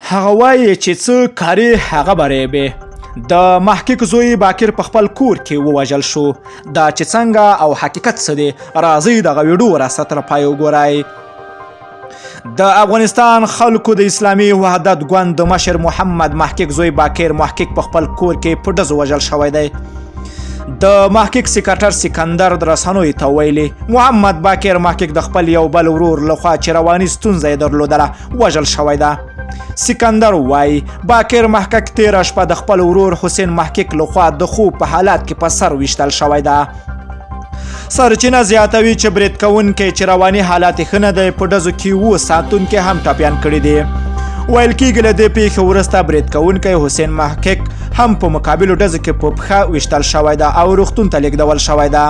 هغه وایي چې څه کاري هغه بریبې. د محقق زوی باکر په خپل کور کې ووژل شو. دا چې څنګه او حقیقت څه دی، راځئ دغه ویډیو راسره تر پایه وګورئ. د افغانستان خلکو د اسلامي وحدت ګوند د مشر محمد محقق زوی باکر محقق په خپل کور کې په ډزو وژل شوی دی. د محقق سکرټر سکندر د رسنیو ته ویلي محمد باکر محقق د خپل یو بل ورور لخوا چې رواني ستونزه یې درلودله وژل شوی ده. سکندر وای باکر محقق تیره شپه د خپل ورور حسین محقق لخوا د خوب په حالات کې په سر ویشتل شوی ده. سرچینه زیاتوي چې برید کوونکی چې رواني حالات ښه نه دی په ډزو کې 7 ساتونکي هم ټپیان کړي دي. ویل کېږي له دې پیښې وروسته برید کوونکی حسین محقق هم په مقابلو ډزو کې په پښه ویشتل شوی ده او روغتون ته لیږدول شوی ده.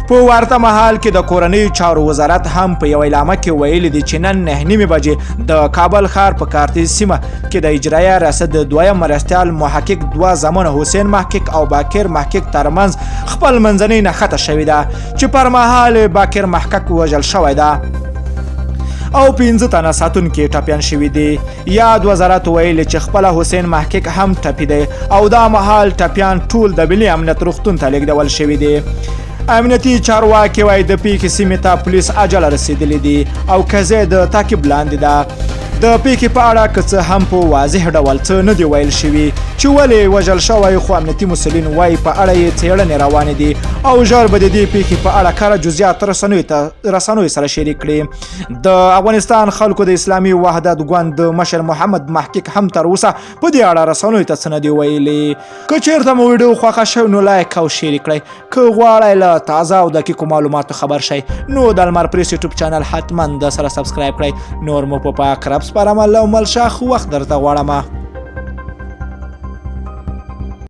په ورته مهال کې د کورنیو چارو وزارت هم په یو اعلامیه کې ویلي دي چې نن 9:30 بجې د کابل ښار په کارتیز سیمه کې د اجرایه ریاست د دویم مرستیال محقق 2 زامن حسین محقق او باکر محقق ترمنځ خپل منځنۍ نښته شوې ده چې پر مهال باکر محقق وژل شوی ده او 15 تنه ساتونکي ټپیان شوي دي. یاد وزارت ویلي چې خپل حسین محقق هم ټپي دی او دا مهال ټپیان ټول د ملي امنیت روغتون ته لیږدول شوي دي. امنیتي چارواکي وایي د پیښې سیمې ته پولیس عجل رسېدلی دي او قضیه د تعقیب لاندې ده. د پیښې په اړه که څه هم په واضح ډول څه نه دي ویل شوي چې ولې وژل شوی، خو امنیتي مسؤلین وایي په اړه یې څېړنې روانې دي او ژر به د دې پیښې په اړه کره جزئیات رسنیو سره شریک کړي. د افغانستان خلکو د اسلامي وحدت ګوند د مشر محمد محقق هم تر اوسه په دې اړه رسنیو ته څه نه دي ویلي. که چېرته مو ویډیو خوښه شوی نو لایک او شیر کړئ. که غواړئ له تازه او دقیقو معلوماتو خبر شئ نو د لمر پریس یوټیوب چینل حتما د سره سبسکرایب کړئ. نور مو په پاک رب سپارم. الله مل شاخ وخت درته غواړم.